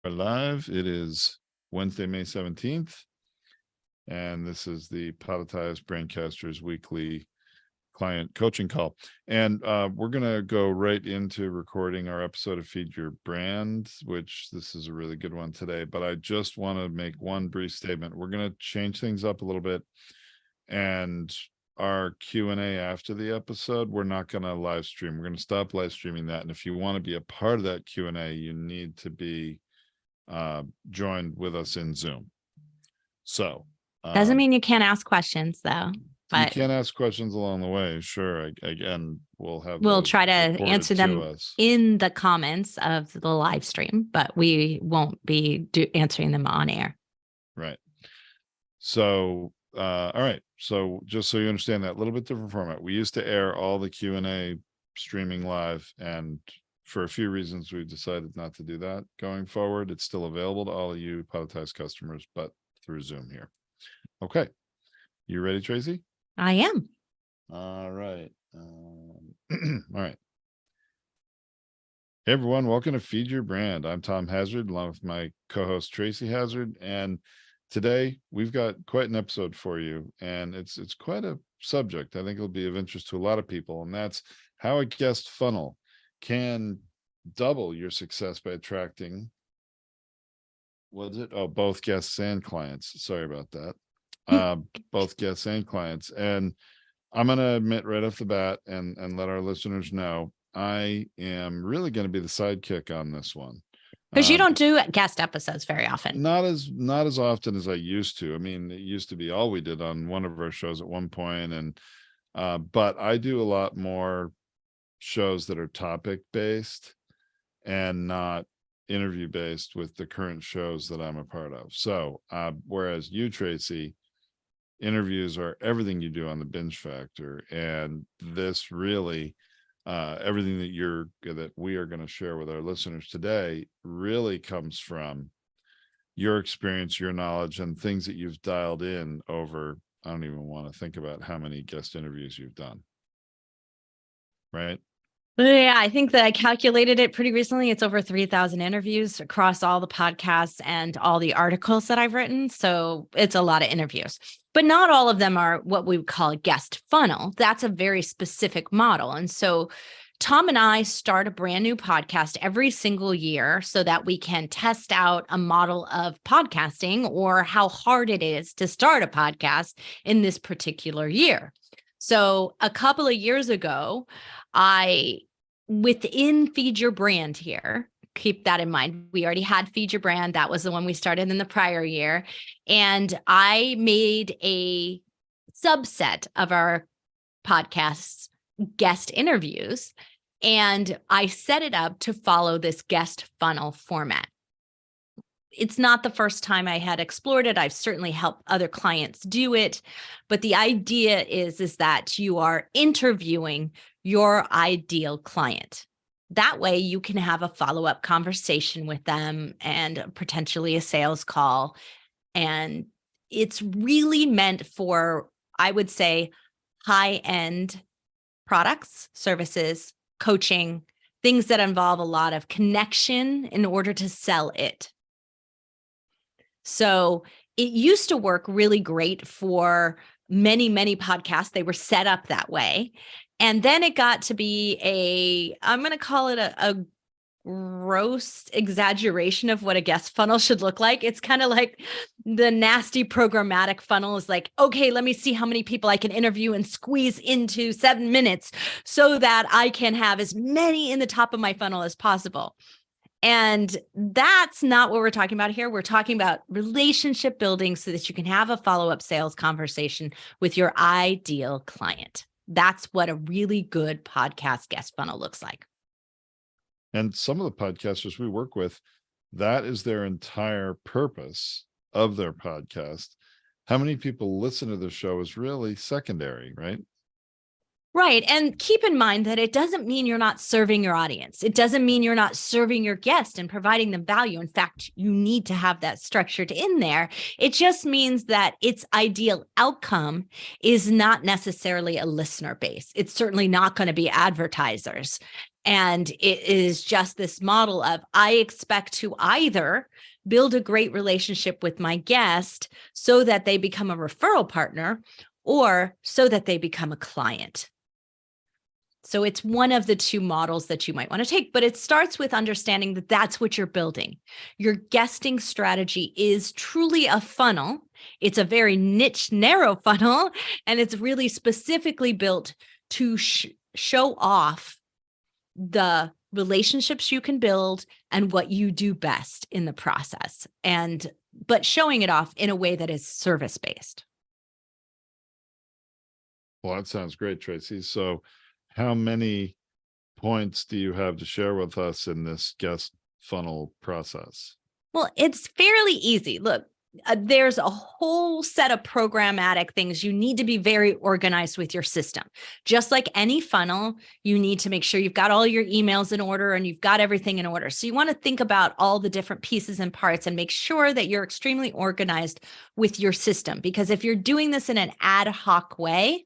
We're live. It is Wednesday, May 17th, and this is the Productized Brandcasters weekly client coaching call. And we're going to go right into recording our episode of Feed Your Brand, which this is a really good one today. But I just want to make one brief statement. We're going to change things up a little bit, and our Q&A after the episode, we're not going to live stream. We're going to stop live streaming that. And if you want to be a part of that Q&A, you need to be joined with us in Zoom. So doesn't mean you can't ask questions though, but you can ask questions along the way. Sure. Again, we'll try to answer them in the comments of the live stream, but we won't be answering them on air. Right. So, all right. So just so you understand that, a little bit different format. We used to air all the Q&A streaming live, and for a few reasons, we've decided not to do that going forward. It's still available to all of you productized customers, but through Zoom here. Okay. You ready, Tracy? I am. All right. All right. Hey, everyone. Welcome to Feed Your Brand. I'm Tom Hazzard, along with my co-host, Tracy Hazzard. And today we've got quite an episode for you. And it's quite a subject. I think it'll be of interest to a lot of people. And that's how a guest funnel can double your success by attracting, both guests and clients. Sorry about that. Both guests and clients. And I'm going to admit right off the bat and let our listeners know, I am really going to be the sidekick on this one. Because you don't do guest episodes very often. Not as often as I used to. I mean, it used to be all we did on one of our shows at one point. And but I do a lot more shows that are topic based and not interview based with the current shows that I'm a part of. So whereas you, Tracy, interviews are everything you do on the Binge Factor, and this really everything that we are going to share with our listeners today really comes from your experience, your knowledge, and things that you've dialed in over. I don't even want to think about how many guest interviews you've done. Right? Yeah, I think that I calculated it pretty recently. It's over 3,000 interviews across all the podcasts and all the articles that I've written. So it's a lot of interviews, but not all of them are what we would call a guest funnel. That's a very specific model. And so Tom and I start a brand new podcast every single year so that we can test out a model of podcasting or how hard it is to start a podcast in this particular year. So a couple of years ago, within Feed Your Brand here, keep that in mind. We already had Feed Your Brand. That was the one we started in the prior year. And I made a subset of our podcast's guest interviews, and I set it up to follow this guest funnel format. It's not the first time I had explored it. I've certainly helped other clients do it. But the idea is that you are interviewing your ideal client. That way you can have a follow-up conversation with them and potentially a sales call. And it's really meant for, I would say, high-end products, services, coaching, things that involve a lot of connection in order to sell it. So it used to work really great for many, many podcasts. They were set up that way. And then it got to be I'm going to call it a gross exaggeration of what a guest funnel should look like. It's kind of like the nasty programmatic funnel is like, okay, let me see how many people I can interview and squeeze into 7 minutes so that I can have as many in the top of my funnel as possible. And that's not what we're talking about here. We're talking about relationship building so that you can have a follow-up sales conversation with your ideal client. That's what a really good podcast guest funnel looks like. And some of the podcasters we work with, that is their entire purpose of their podcast. How many people listen to the show is really secondary, right? Right. And keep in mind that it doesn't mean you're not serving your audience. It doesn't mean you're not serving your guest and providing them value. In fact, you need to have that structured in there. It just means that its ideal outcome is not necessarily a listener base. It's certainly not going to be advertisers. And it is just this model of I expect to either build a great relationship with my guest so that they become a referral partner or so that they become a client. So it's one of the two models that you might want to take, but it starts with understanding that that's what you're building. Your guesting strategy is truly a funnel. It's a very niche, narrow funnel, and it's really specifically built to show off the relationships you can build and what you do best in the process, but showing it off in a way that is service-based. Well, that sounds great, Tracy. So how many points do you have to share with us in this guest funnel process? Well, it's fairly easy. Look, there's a whole set of programmatic things. You need to be very organized with your system. Just like any funnel, you need to make sure you've got all your emails in order and you've got everything in order. So you want to think about all the different pieces and parts and make sure that you're extremely organized with your system. Because if you're doing this in an ad hoc way,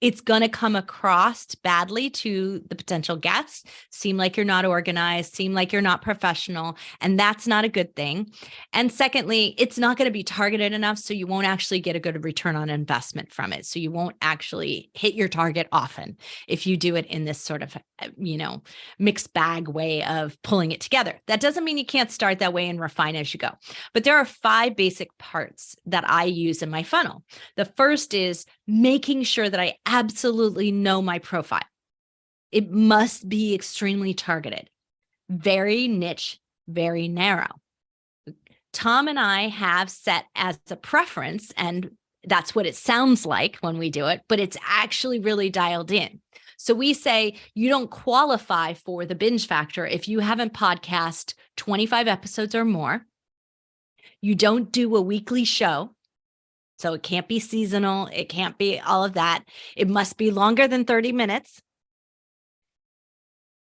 it's going to come across badly to the potential guests, seem like you're not organized, seem like you're not professional, and that's not a good thing. And secondly, it's not going to be targeted enough, so you won't actually get a good return on investment from it. So you won't actually hit your target often if you do it in this sort of, mixed bag way of pulling it together. That doesn't mean you can't start that way and refine as you go. But there are 5 basic parts that I use in my funnel. The first is making sure that I absolutely know my profile. It must be extremely targeted, very niche, very narrow. Tom and I have set as a preference, and that's what it sounds like when we do it, but it's actually really dialed in. So we say you don't qualify for the binge factor if you haven't podcast 25 episodes or more. You don't do a weekly show. So it can't be seasonal. It can't be all of that. It must be longer than 30 minutes.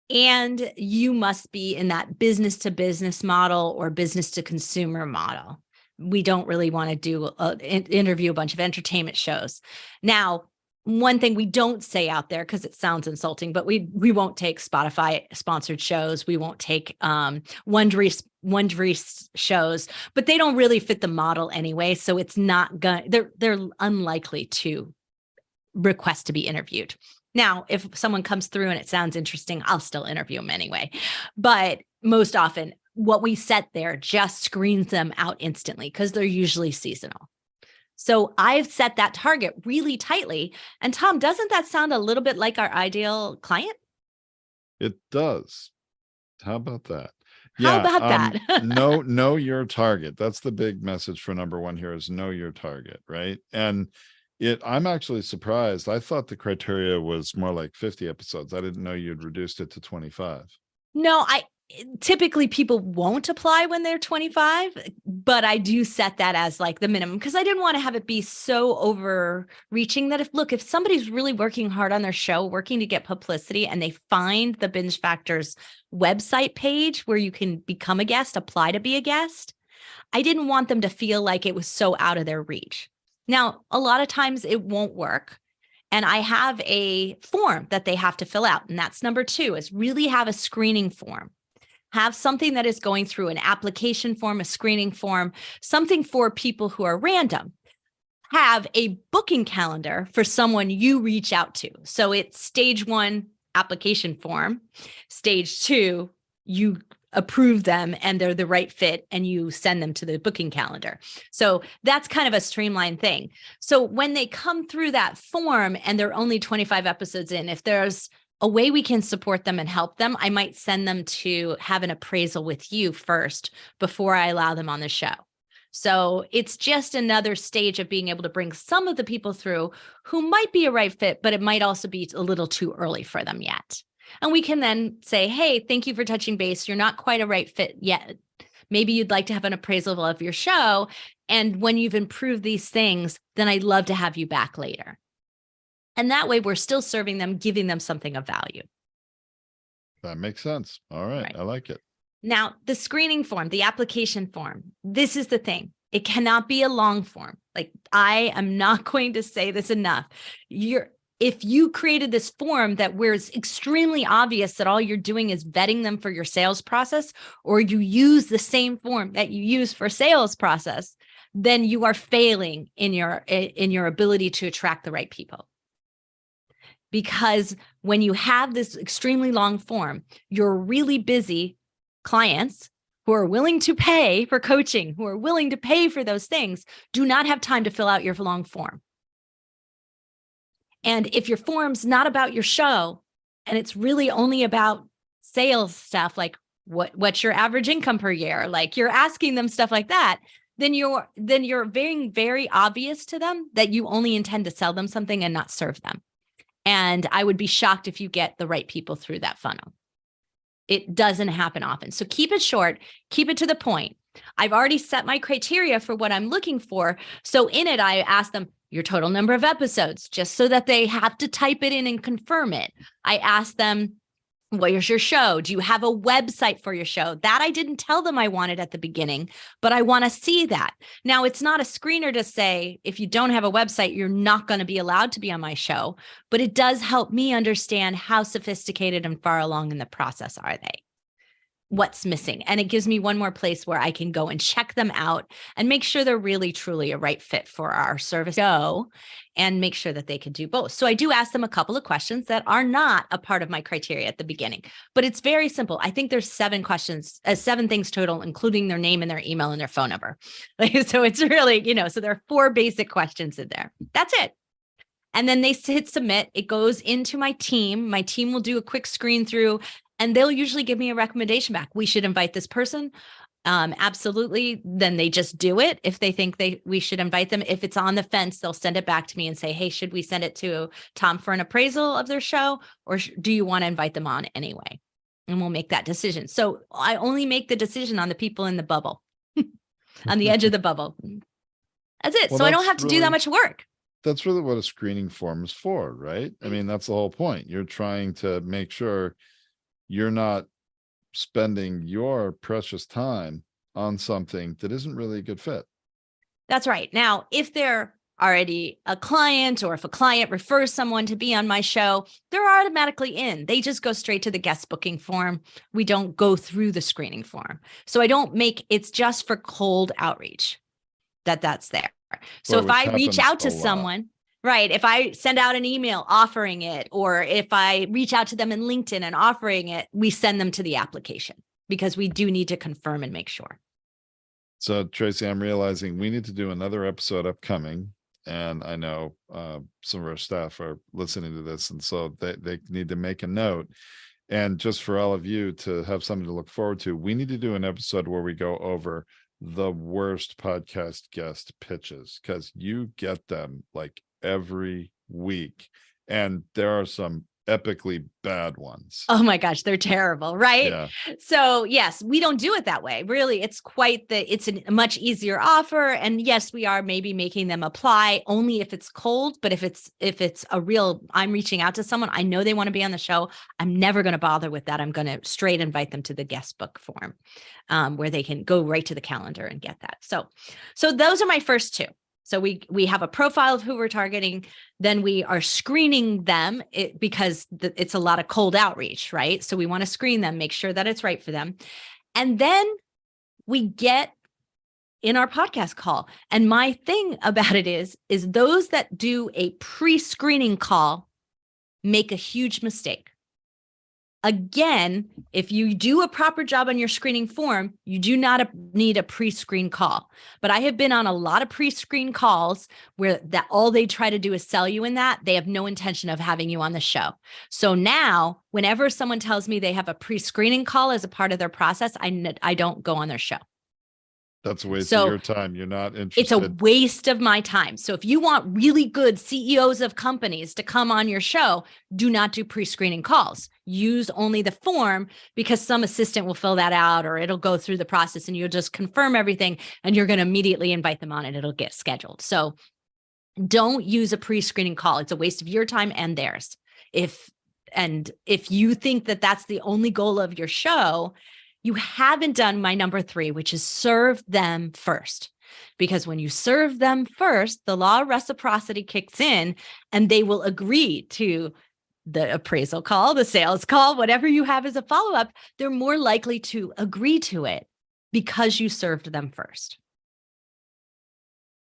And you must be in that business to business model or business to consumer model. We don't really want to do interview a bunch of entertainment shows. Now, one thing we don't say out there, because it sounds insulting, but we won't take Spotify sponsored shows. We won't take Wondery shows, but they don't really fit the model anyway. So it's not they're unlikely to request to be interviewed. Now, if someone comes through and it sounds interesting, I'll still interview them anyway. But most often, what we set there just screens them out instantly because they're usually seasonal. So I've set that target really tightly. And Tom, doesn't that sound a little bit like our ideal client? It does. How about that? How about that? know your target. That's the big message for number 1 here is know your target, right? And I'm actually surprised. I thought the criteria was more like 50 episodes. I didn't know you'd reduced it to 25. No, typically people won't apply when they're 25, but I do set that as like the minimum because I didn't want to have it be so overreaching that if somebody's really working hard on their show, working to get publicity, and they find the Binge Factor's website page where you can become a guest, apply to be a guest, I didn't want them to feel like it was so out of their reach. Now, a lot of times it won't work. And I have a form that they have to fill out. And that's number 2 is really have a screening form. Have something that is going through an application form, a screening form, something for people who are random. Have a booking calendar for someone you reach out to. So it's stage 1 application form. Stage 2, you approve them and they're the right fit and you send them to the booking calendar. So that's kind of a streamlined thing. So when they come through that form and they're only 25 episodes in, if there's a way we can support them and help them, I might send them to have an appraisal with you first before I allow them on the show. So it's just another stage of being able to bring some of the people through who might be a right fit, but it might also be a little too early for them yet. And we can then say, hey, thank you for touching base. You're not quite a right fit yet. Maybe you'd like to have an appraisal of your show. And when you've improved these things, then I'd love to have you back later. And that way we're still serving them, giving them something of value. That makes sense. All right. I like it. Now, the screening form, the application form, this is the thing. It cannot be a long form. Like, I am not going to say this enough. If you created this form that where it's extremely obvious that all you're doing is vetting them for your sales process, or you use the same form that you use for sales process, then you are failing in your ability to attract the right people. Because when you have this extremely long form, your really busy clients who are willing to pay for coaching, who are willing to pay for those things, do not have time to fill out your long form. And if your form's not about your show and it's really only about sales stuff, like what's your average income per year, like you're asking them stuff like that, then you're very, very obvious to them that you only intend to sell them something and not serve them. And I would be shocked if you get the right people through that funnel. It doesn't happen often. So keep it short, keep it to the point. I've already set my criteria for what I'm looking for. So in it, I ask them your total number of episodes, just so that they have to type it in and confirm it. I ask them, what is your show? Do you have a website for your show? That I didn't tell them I wanted at the beginning, but I want to see that. Now, it's not a screener to say, if you don't have a website, you're not going to be allowed to be on my show, but it does help me understand how sophisticated and far along in the process are they. What's missing. And it gives me one more place where I can go and check them out and make sure they're really, truly a right fit for our service show and make sure that they can do both. So I do ask them a couple of questions that are not a part of my criteria at the beginning, but it's very simple. I think there's 7 questions, 7 things total, including their name and their email and their phone number. So it's really, so there are 4 basic questions in there. That's it. And then they hit submit. It goes into my team. My team will do a quick screen through, and they'll usually give me a recommendation back. We should invite this person. Absolutely. Then they just do it. If they think we should invite them, if it's on the fence, they'll send it back to me and say, hey, should we send it to Tom for an appraisal of their show? Or do you want to invite them on anyway? And we'll make that decision. So I only make the decision on the people in the bubble, on the edge of the bubble. That's it. Well, so I don't that's have to do that much work. That's really what a screening form is for, right? I mean, that's the whole point. You're trying to make sure you're not spending your precious time on something that isn't really a good fit. That's right. Now, if they're already a client, or if a client refers someone to be on my show, they're automatically in. They just go straight to the guest booking form. We don't go through the screening form. So I don't make, it's just for cold outreach that's there. So if I reach out to someone, right, if I send out an email offering it, or if I reach out to them in LinkedIn and offering it, we send them to the application because we do need to confirm and make sure. So Tracy, I'm realizing we need to do another episode upcoming. And I know some of our staff are listening to this, and so they need to make a note. And just for all of you to have something to look forward to, we need to do an episode where we go over the worst podcast guest pitches, because you get them like every week, and there are some epically bad ones. Oh my gosh, they're terrible, right? Yeah. So yes, we don't do it that way. Really, it's a much easier offer. And yes, we are maybe making them apply only if it's cold, but if it's a real, I'm reaching out to someone, I know they want to be on the show, I'm never going to bother with that. I'm going to straight invite them to the guest book form, where they can go right to the calendar and get that. So those are my first 2. So we have a profile of who we're targeting. Then we are screening them because it's a lot of cold outreach, right? So we want to screen them, make sure that it's right for them. And then we get in our podcast call. And my thing about it is those that do a pre-screening call make a huge mistake. Again, if you do a proper job on your screening form, you do not need a pre-screen call. But I have been on a lot of pre-screen calls where that all they try to do is sell you in that. They have no intention of having you on the show. So now, whenever someone tells me they have a pre-screening call as a part of their process, I don't go on their show. That's a waste of your time. You're not interested. It's a waste of my time. So if you want really good CEOs of companies to come on your show, do not do pre-screening calls. Use only the form, because some assistant will fill that out, or it'll go through the process and you'll just confirm everything and you're going to immediately invite them on and it'll get scheduled. So don't use a pre-screening call. It's a waste of your time and theirs. If you think that that's the only goal of your show, you haven't done my number 3, which is serve them first. because when you serve them first, the law of reciprocity kicks in and they will agree to the appraisal call, the sales call, whatever you have as a follow-up. They're more likely to agree to it because you served them first.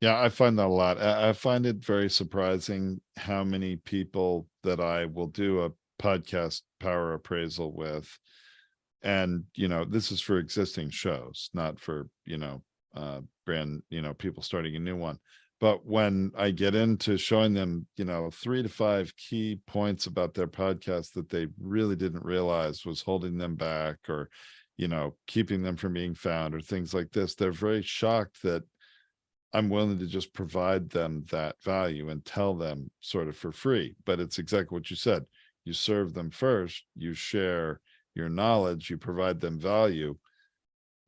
Yeah, I find that a lot. I find it very surprising how many people that I will do a podcast power appraisal with. And, this is for existing shows, not for, brand, people starting a new one. But when I get into showing them, 3 to 5 key points about their podcast that they really didn't realize was holding them back, or, keeping them from being found, or things like this, they're very shocked that I'm willing to just provide them that value and tell them sort of for free. But it's exactly what you said. You serve them first, you share your knowledge, you provide them value.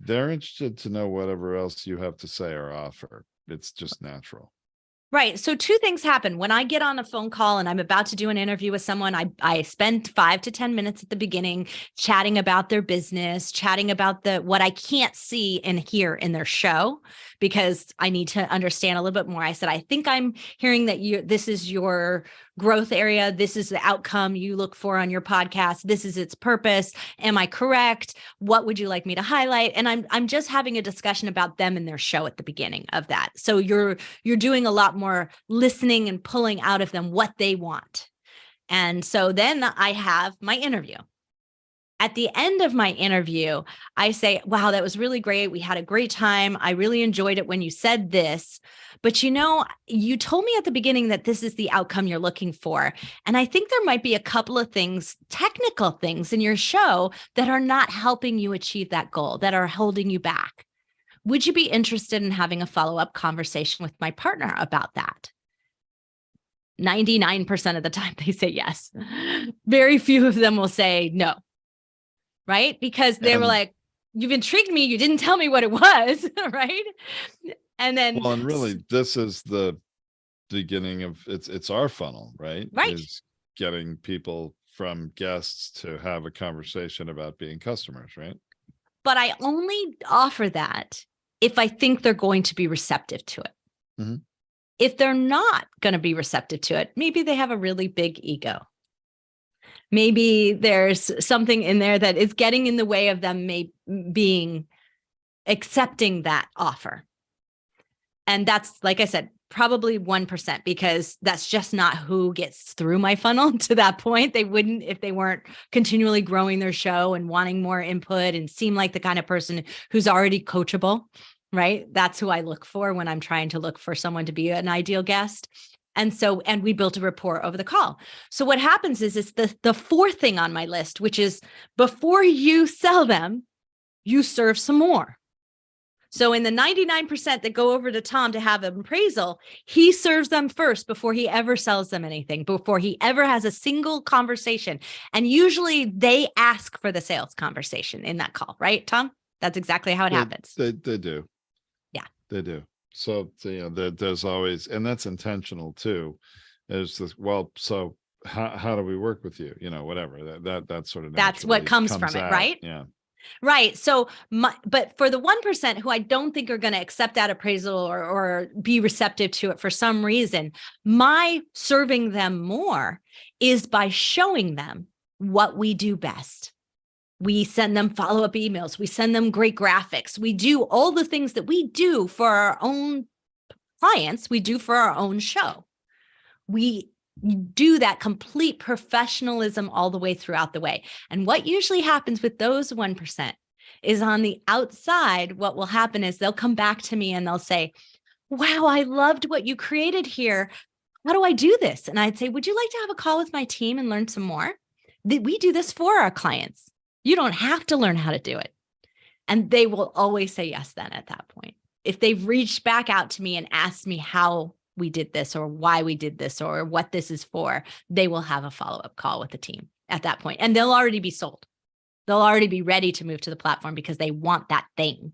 They're interested to know whatever else you have to say or offer. It's just natural. Right. So two things happen. When I get on a phone call and I'm about to do an interview with someone, I spend 5 to 10 minutes at the beginning chatting about their business, chatting about what I can't see and hear in their show, because I need to understand a little bit more. I said, I think I'm hearing that this is your growth area. This is the outcome you look for on your podcast. This is its purpose. Am I correct? What would you like me to highlight? And I'm just having a discussion about them and their show at the beginning of that. So you're doing a lot more listening and pulling out of them what they want. And so then I have my interview. At the end of my interview, I say, wow, that was really great. We had a great time. I really enjoyed it when you said this. But you told me at the beginning that this is the outcome you're looking for. And I think there might be a couple of things, technical things in your show that are not helping you achieve that goal, that are holding you back. Would you be interested in having a follow-up conversation with my partner about that? 99% of the time they say yes. Very few of them will say no. Right? Because they were like, you've intrigued me. You didn't tell me what it was. Right. And then, well, and really, this is the beginning of it's our funnel, right? Right. Is getting people from guests to have a conversation about being customers, right? But I only offer that if I think they're going to be receptive to it. Mm-hmm. If they're not going to be receptive to it, maybe they have a really big ego. Maybe there's something in there that is getting in the way of them accepting that offer. And that's, like I said, probably 1%, because that's just not who gets through my funnel to that point. They wouldn't if they weren't continually growing their show and wanting more input and seem like the kind of person who's already coachable, right? That's who I look for when I'm trying to look for someone to be an ideal guest. And we built a rapport over the call. So what happens is it's the fourth thing on my list, which is before you sell them, you serve some more. So in the 99% that go over to Tom to have an appraisal, he serves them first before he ever sells them anything, before he ever has a single conversation. And usually they ask for the sales conversation in that call, right, Tom? That's exactly how it happens. They do. Yeah, they do. So, there's always, and that's intentional too. Is this, well, so how do we work with you? Whatever that sort of, that's what comes from it, out. right? Yeah. Right. So, but for the 1% who I don't think are going to accept that appraisal or be receptive to it for some reason, my serving them more is by showing them what we do best. We send them follow-up emails. We send them great graphics. We do all the things that we do for our own clients. We do for our own show. We do that complete professionalism all the way throughout the way. And what usually happens with those 1% is on the outside, what will happen is they'll come back to me and they'll say, wow, I loved what you created here. How do I do this? And I'd say, would you like to have a call with my team and learn some more? We do this for our clients. You don't have to learn how to do it. And they will always say yes then at that point. If they've reached back out to me and asked me how we did this or why we did this or what this is for, they will have a follow-up call with the team at that point. And they'll already be sold. They'll already be ready to move to the platform because they want that thing.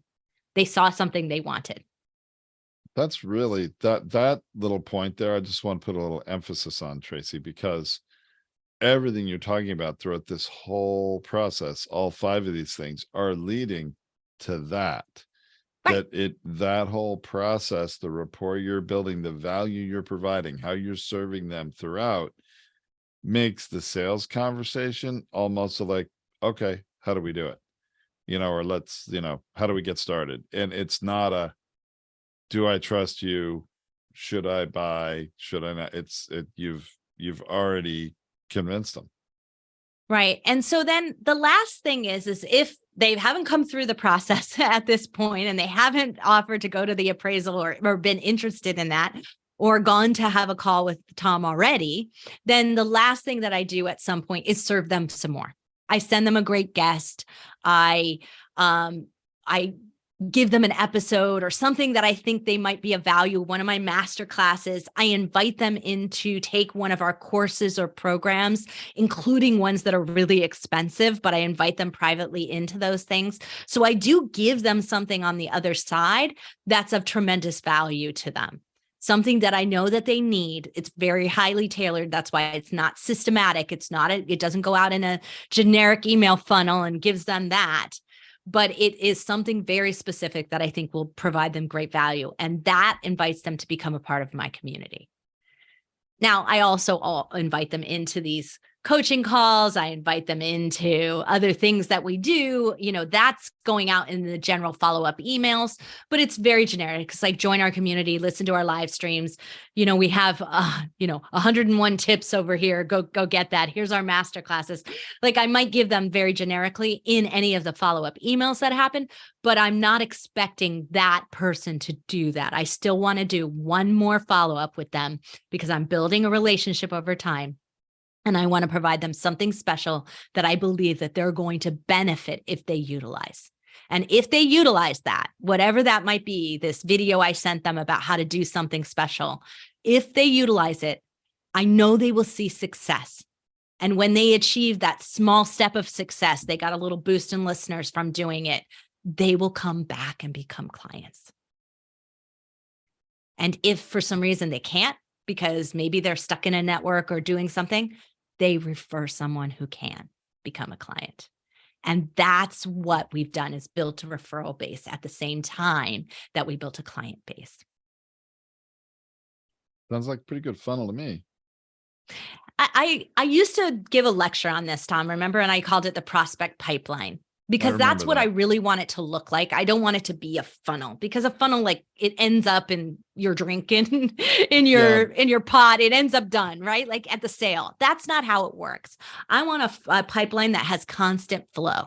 They saw something they wanted. That's really that little point there. I just want to put a little emphasis on, Tracy, because everything you're talking about throughout this whole process, all 5 of these things are leading to that. that whole process, the rapport you're building, the value you're providing, how you're serving them throughout, makes the sales conversation almost like, okay, how do we do it? Or let's, how do we get started? And it's not a, do I trust you? Should I buy? Should I not? You've already convinced them. Right. And so then the last thing is if they haven't come through the process at this point and they haven't offered to go to the appraisal or been interested in that or gone to have a call with Tom already, then the last thing that I do at some point is serve them some more. I send them a great guest. I give them an episode or something that I think they might be of value. One of my master classes, I invite them in to take one of our courses or programs, including ones that are really expensive, but I invite them privately into those things. So I do give them something on the other side that's of tremendous value to them. Something that I know that they need. It's very highly tailored. That's why it's not systematic. It doesn't go out in a generic email funnel and gives them that. But it is something very specific that I think will provide them great value. And that invites them to become a part of my community. Now, I also invite them into these coaching calls. I invite them into other things that we do. That's going out in the general follow-up emails, but it's very generic. It's like, join our community, listen to our live streams. We have, 101 tips over here. Go get that. Here's our master classes. Like, I might give them very generically in any of the follow-up emails that happen, but I'm not expecting that person to do that. I still want to do one more follow-up with them because I'm building a relationship over time. And I want to provide them something special that I believe that they're going to benefit if they utilize. And if they utilize that, whatever that might be, this video I sent them about how to do something special, if they utilize it, I know they will see success. And when they achieve that small step of success, they got a little boost in listeners from doing it, they will come back and become clients. And if for some reason they can't, because maybe they're stuck in a network or doing something, they refer someone who can become a client. And that's what we've done, is built a referral base at the same time that we built a client base. Sounds like a pretty good funnel to me. I used to give a lecture on this, Tom, remember? And I called it the prospect pipeline. Because that's what I really want it to look like. I don't want it to be a funnel, because a funnel, like, it ends up in your drink in your pot. It ends up done, right? Like at the sale. That's not how it works. I want a pipeline that has constant flow.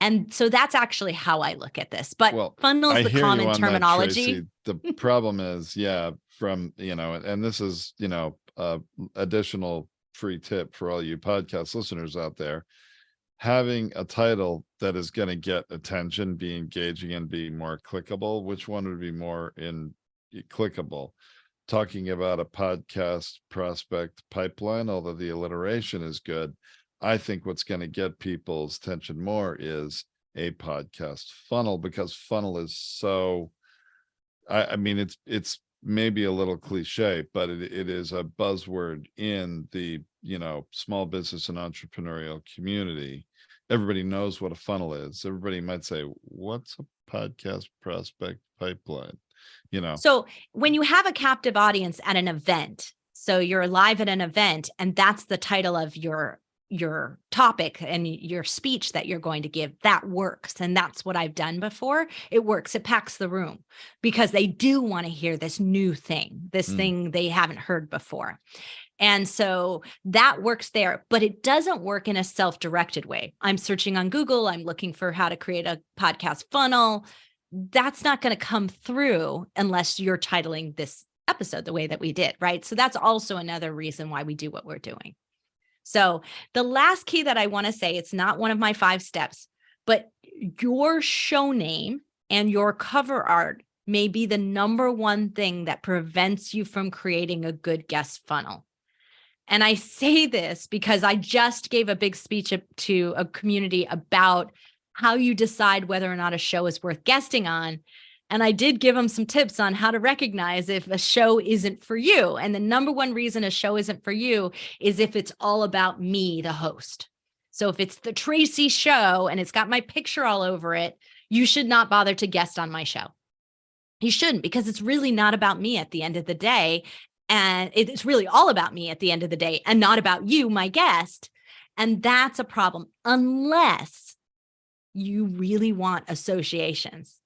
And so that's actually how I look at this. But funnel is the common terminology. The problem is, and this is, additional free tip for all you podcast listeners out there. Having a title that is going to get attention, be engaging, and be more clickable. Which one would be more clickable? Talking about a podcast prospect pipeline, although the alliteration is good, I think what's going to get people's attention more is a podcast funnel, because funnel is so, I mean, it's maybe a little cliche, but it is a buzzword in the, small business and entrepreneurial community. Everybody knows what a funnel is. Everybody might say, what's a podcast prospect pipeline? So when you have a captive audience at an event, so you're live at an event and that's the title of your topic and your speech that you're going to give, that works. And that's what I've done before. It works. It packs the room because they do want to hear this new thing, thing they haven't heard before. And so that works there, but it doesn't work in a self-directed way. I'm searching on Google. I'm looking for how to create a podcast funnel. That's not going to come through unless you're titling this episode the way that we did, right? So that's also another reason why we do what we're doing. So the last key that I want to say, it's not one of my 5 steps, but your show name and your cover art may be the number one thing that prevents you from creating a good guest funnel. And I say this because I just gave a big speech to a community about how you decide whether or not a show is worth guesting on. And I did give them some tips on how to recognize if a show isn't for you. And the number one reason a show isn't for you is if it's all about me, the host. So if it's the Tracy show and it's got my picture all over it, you should not bother to guest on my show. You shouldn't, because it's really not about me at the end of the day. And it's really all about me at the end of the day and not about you, my guest. And that's a problem unless you really want associations,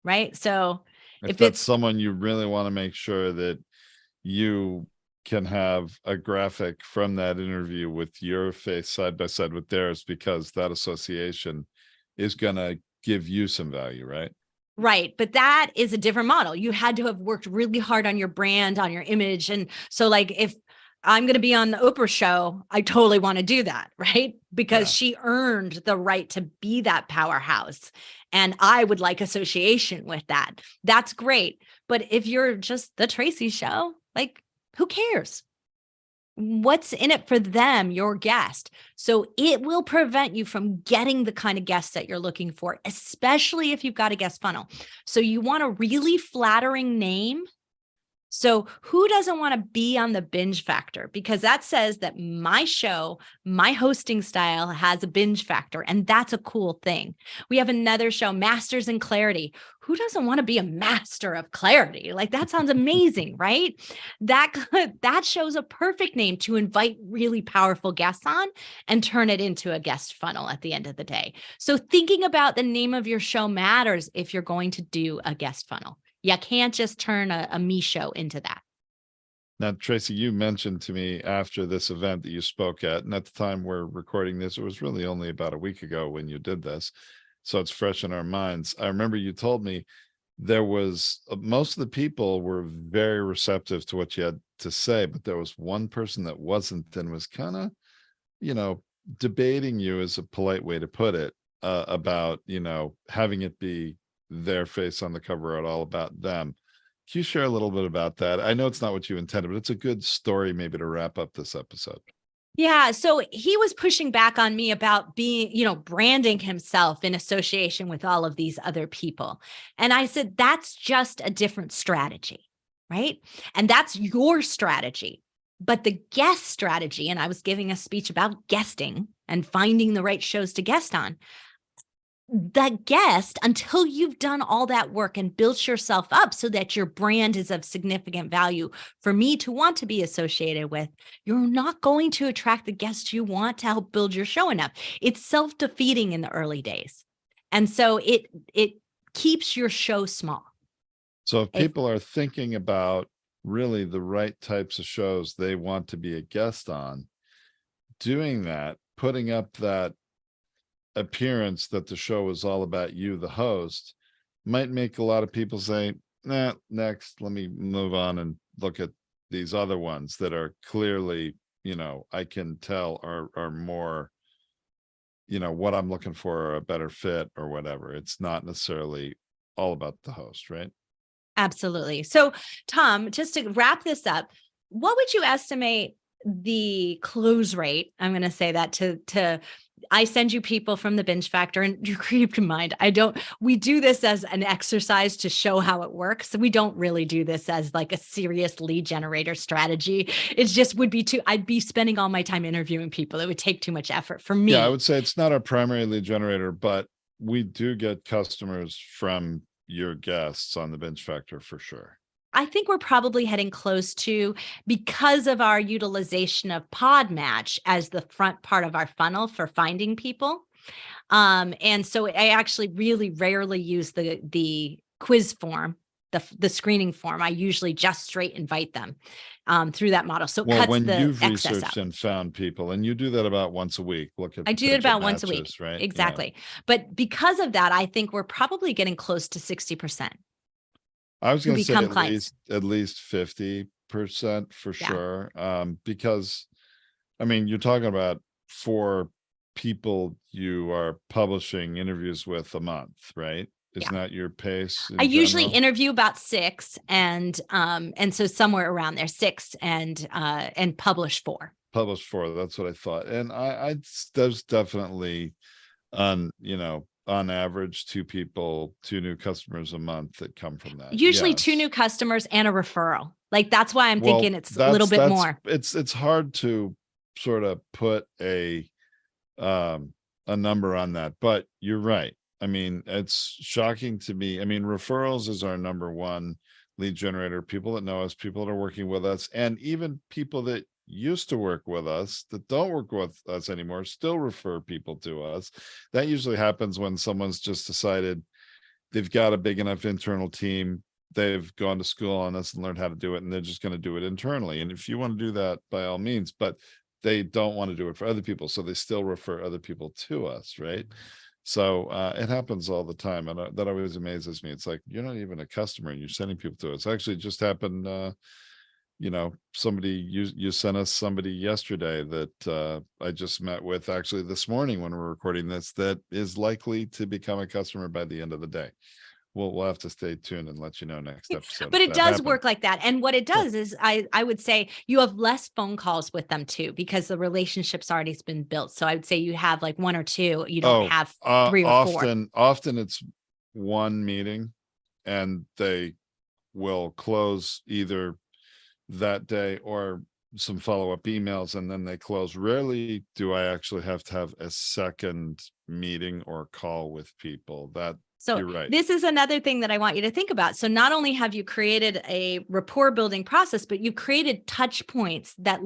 right? So If if that's it's someone you really want to make sure that you can have a graphic from that interview with your face side by side with theirs, because that association is going to give you some value, right? right, but that is a different model. You had to have worked really hard on your brand, on your image. And so like if I'm going to be on the Oprah show, I totally want to do that, right? Because Yeah. she earned the right to be that powerhouse. And I would like association with that. That's great. But if you're just the Tracy show, like who cares? What's in it for them, your guest? So it will prevent you from getting the kind of guests that you're looking for, especially if you've got a guest funnel. So you want a really flattering name. So who doesn't want to be on the binge factor? Because that says that my show, my hosting style has a binge factor, and that's a cool thing. We have another show, Masters in Clarity. Who doesn't want to be a master of clarity? Like that sounds amazing, right? That shows a perfect name to invite really powerful guests on and turn it into a guest funnel at the end of the day. So thinking about the name of your show matters if you're going to do a guest funnel. You can't just turn a me show into that. Now, Tracy, you mentioned to me after this event that you spoke at, and at the time we're recording this, it was really only about a week ago when you did this. So it's fresh in our minds. I remember you told me there was most of the people were very receptive to what you had to say, but there was one person that wasn't, and was kind of, debating you, is a polite way to put it, about, having it be their face on the cover at all about them. Can you share a little bit about that? I know it's not what you intended, but it's a good story maybe to wrap up this episode. Yeah. So he was pushing back on me about being, branding himself in association with all of these other people. And I said, that's just a different strategy, right? And that's your strategy. But the guest strategy, and I was giving a speech about guesting and finding the right shows to guest on. The guest, until you've done all that work and built yourself up so that your brand is of significant value for me to want to be associated with, you're not going to attract the guests you want to help build your show enough. It's self-defeating in the early days. And so it keeps your show small. So if people are thinking about really the right types of shows they want to be a guest on, doing that, putting up that appearance that the show is all about you, the host, might make a lot of people say, nah, next, let me move on and look at these other ones that are clearly, I can tell are more, what I'm looking for, or a better fit or whatever. It's not necessarily all about the host, right? Absolutely. So, Tom, just to wrap this up, what would you estimate the close rate? I'm going to say that to I send you people from the binge factor, and you keep in mind, we do this as an exercise to show how it works. So we don't really do this as like a serious lead generator strategy. It just would be I'd be spending all my time interviewing people. It would take too much effort for me. Yeah, I would say it's not our primary lead generator, but we do get customers from your guests on the binge factor for sure. I think we're probably heading close to, because of our utilization of Podmatch as the front part of our funnel for finding people. And so I actually really rarely use the quiz form, the screening form. I usually just straight invite them through that model. So it Well, cuts when the you've excess researched out. and found people, and you do that about once a week, look at I do it potential about once a week. matches, right? Exactly. But because of that, I think we're probably getting close to 60%. I was Who going to say become clients. at least 50% for Yeah. sure. Because I mean, you're talking about 4 people you are publishing interviews with a month, right? Isn't Yeah. that your pace I in usually general? interview about 6, and so somewhere around there, 6 and publish 4. Published 4, that's what I thought. And there's definitely on average 2 new customers a month that come from that. Usually 2 Yes. new customers and a referral. Like that's why I'm Well, thinking it's a little bit more. it's hard to sort of put a number on that, but you're right. I mean, it's shocking to me. I mean, referrals is our number one lead generator. People that know us, people that are working with us, and even people that used to work with us that don't work with us anymore still refer people to us. That usually happens when someone's just decided they've got a big enough internal team. They've gone to school on this and learned how to do it, and they're just going to do it internally. And if you want to do that, by all means, but they don't want to do it for other people. So they still refer other people to us, right? So it happens all the time. And that always amazes me. It's like, you're not even a customer and you're sending people to us. Actually, it just happened. Somebody, you sent us somebody yesterday that I just met with actually this morning when we're recording this, that is likely to become a customer by the end of the day. We'll have to stay tuned and let you know next episode. But if it that does happened. work like that. And what it Yeah. does is I would say you have less phone calls with them too, because the relationship's already been built. So I would say you have like one or two, you don't Oh, have three or four. often it's one meeting and they will close either that day or some follow-up emails, and then they close. Rarely do I actually have to have a second meeting or call with people. That So you're right. this is another thing that I want you to think about. So not only have you created a rapport building process, but you created touch points that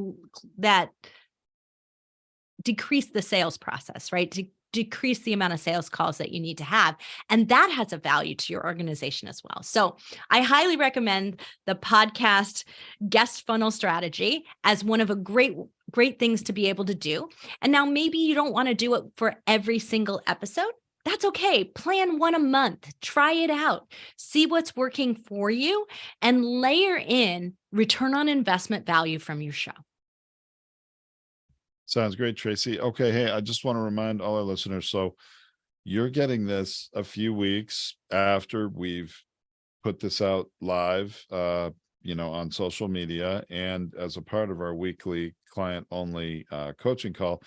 decrease the sales process, right? To decrease the amount of sales calls that you need to have. And that has a value to your organization as well. So I highly recommend the podcast guest funnel strategy as one of a great things to be able to do. And now maybe you don't want to do it for every single episode. That's okay. Plan one a month, try it out, see what's working for you, and layer in return on investment value from your show. Sounds great, Tracy. Okay, hey, I just want to remind all our listeners, so you're getting this a few weeks after we've put this out live, on social media and as a part of our weekly client only coaching call.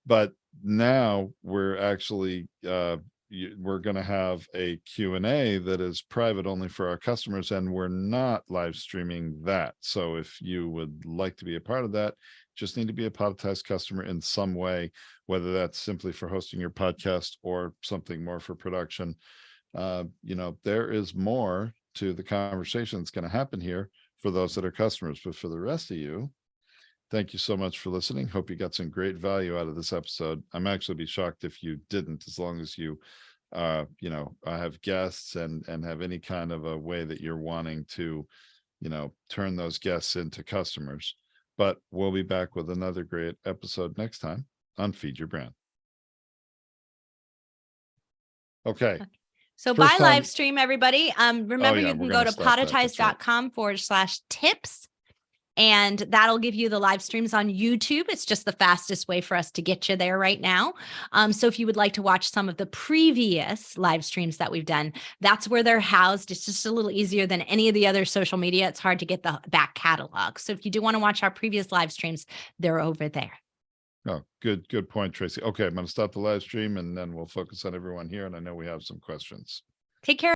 But now we're actually we're going to have a Q&A that is private only for our customers, and we're not live streaming that. So if you would like to be a part of that, just need to be a Podtest customer in some way, whether that's simply for hosting your podcast or something more for production. There is more to the conversation that's going to happen here for those that are customers. But for the rest of you, thank you so much for listening. Hope you got some great value out of this episode. I'm actually be shocked if you didn't, as long as you have guests and have any kind of a way that you're wanting to turn those guests into customers. But we'll be back with another great episode next time on Feed Your Brand. Okay. So First buy time- live stream, everybody. Remember, yeah, you we're can gonna go to stop that. That's right. podetize.com/tips. And that'll give you the live streams on YouTube. It's just the fastest way for us to get you there right now. So if you would like to watch some of the previous live streams that we've done, that's where they're housed. It's just a little easier than any of the other social media. It's hard to get the back catalog. So if you do want to watch our previous live streams, they're over there. Oh, good point, Tracy. Okay, I'm going to stop the live stream and then we'll focus on everyone here. And I know we have some questions. Take care.